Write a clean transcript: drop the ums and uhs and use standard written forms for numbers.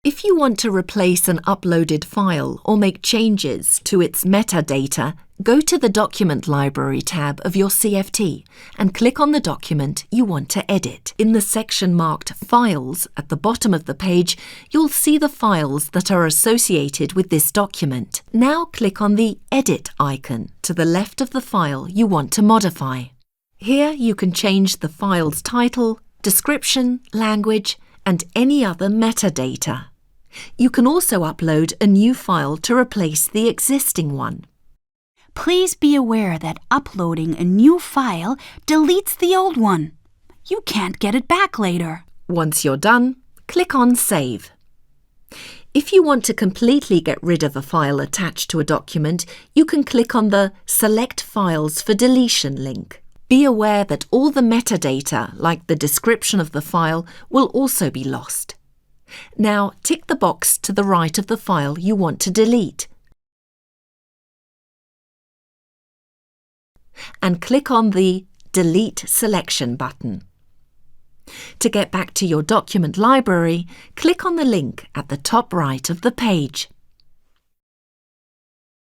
If you want to replace an uploaded file or make changes to its metadata, go to the Document Library tab of your CFT and click on the document you want to edit. In the section marked Files at the bottom of the page, you'll see the files that are associated with this document. Now click on the Edit icon to the left of the file you want to modify. Here you can change the file's title, description, language, and any other metadata. You can also upload a new file to replace the existing one. Please be aware that uploading a new file deletes the old one. You can't get it back later. Once you're done, click on Save. If you want to completely get rid of a file attached to a document, you can click on the Select Files for Deletion link. Be aware that all the metadata, like the description of the file, will also be lost. Now tick the box to the right of the file you want to delete and click on the Delete Selection button. To get back to your document library, click on the link at the top right of the page.